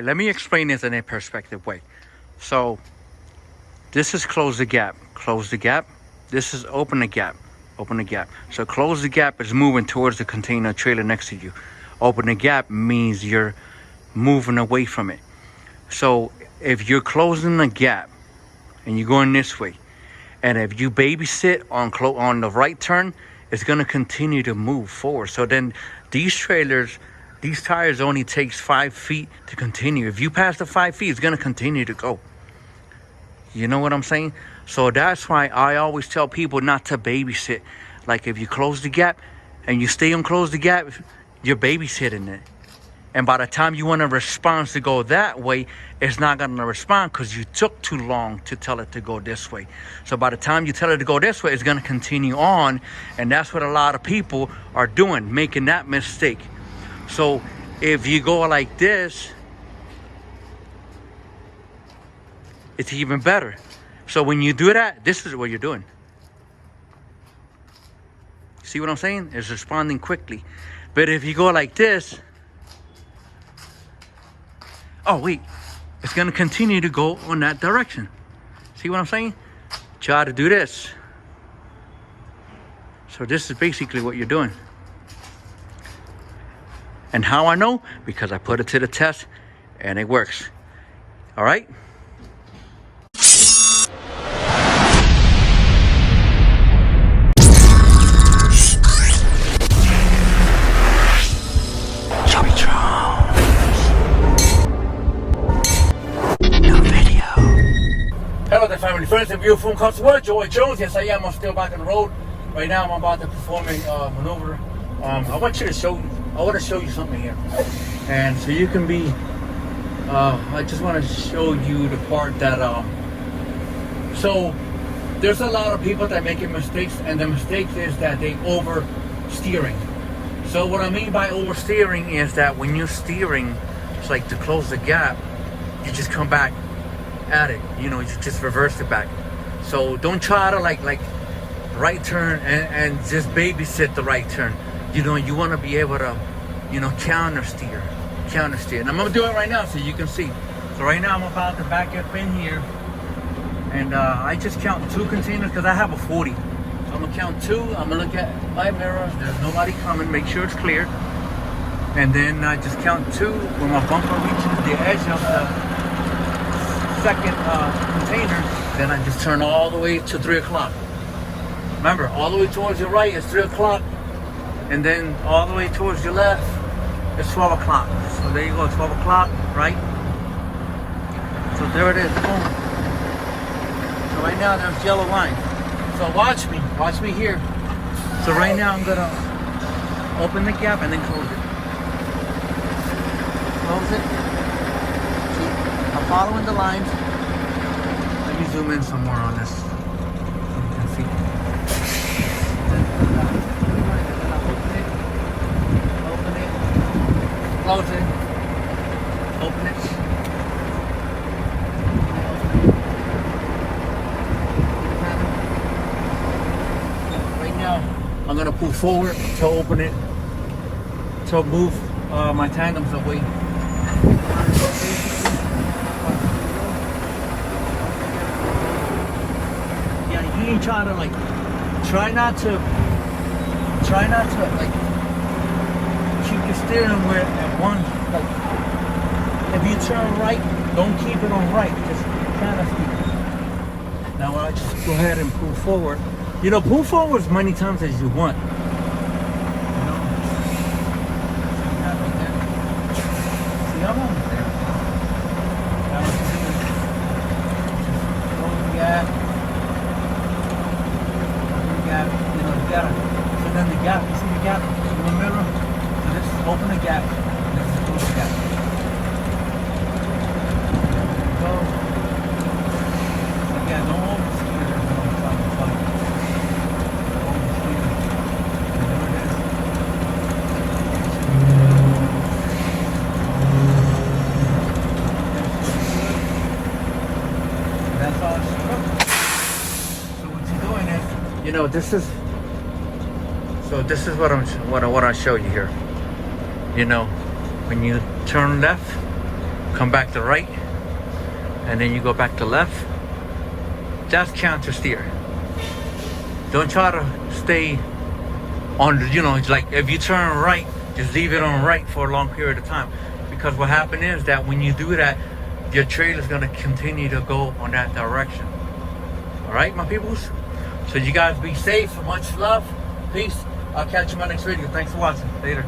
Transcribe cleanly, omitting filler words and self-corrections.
Let me explain this in a perspective way. So this is close the gap, close the gap. This is open the gap, open the gap. So close the gap is moving towards the container trailer next to you. Open the gap means you're moving away from it. So if you're closing the gap and you're going this way, and if you babysit on the right turn, it's gonna continue to move forward. So then these trailers, these tires only takes 5 feet to continue. If you pass the 5 feet, it's gonna continue to go. You know what I'm saying? So that's why I always tell people not to babysit. Like if you close the gap and you stay on close the gap, you're babysitting it. And by the time you want a response to go that way, it's not going to respond because you took too long to tell it to go this way. So by the time you tell it to go this way, it's going to continue on. And that's what a lot of people are doing, making that mistake. So if you go like this, it's even better. So when you do that, this is what you're doing. See what I'm saying? It's responding quickly. But if you go like this, oh wait, it's gonna continue to go on that direction. See what I'm saying? Try to do this. So this is basically what you're doing. And how I know? Because I put it to the test and it works. All right? Hello there, family, friends, and beautiful customer. Joey Jones. Yes, I am. I'm still back on the road. Right now, I'm about to perform a maneuver. I want to show you something here, and so you can be. I just want to show you the part that. So there's a lot of people that make mistakes, and the mistake is that they oversteering. So what I mean by oversteering is that when you're steering, it's like to close the gap, you just come back at it, you know, you just reverse it back. So don't try to like right turn and just babysit the right turn. You know, you want to be able to, you know, counter steer. And I'm gonna do it right now so you can see. So right now I'm about to back up in here, and I just count 2 containers because I have a 40. So I'm gonna count 2. I'm gonna look at my mirror. There's nobody coming. Make sure it's clear. And then I just count 2 when my bumper reaches the edge of the second container. Then I just turn all the way to 3 o'clock. Remember, all the way towards your right is 3 o'clock, and then all the way towards your left is 12 o'clock. So there you go, 12 o'clock, right? So there it is, boom. So right now there's yellow line. So watch me here. So right now I'm gonna open the gap and then close it. Close it. I'm following the lines. Let me zoom in some more on this so you can see. Open it, close it, open it. Right now, I'm gonna pull forward to open it, to move my tandems away. Try to like, try not to like keep your steering wheel at one. Like, if you turn right, don't keep it on right. Just kind of steer. Now I just go ahead and pull forward. You know, pull forward as many times as you want. You know, see that right there? See, I'm almost there. Now let's just close the gap. You gotta, so then the gap, you see the gap in the middle? So this is open the gap, and this is close the gap. Go. Again, don't oversteer. That's all it's about. So what you're doing is, you know, this is what I want to show you here. You know, when you turn left, come back to right, and then you go back to left. That's counter steer. Don't try to stay on the, you know, it's like if you turn right, just leave it on right for a long period of time. Because what happened is that when you do that, your trailer is going to continue to go on that direction. All right, my peoples? So you guys be safe. Much love. Peace. I'll catch you in my next video. Thanks for watching. Later.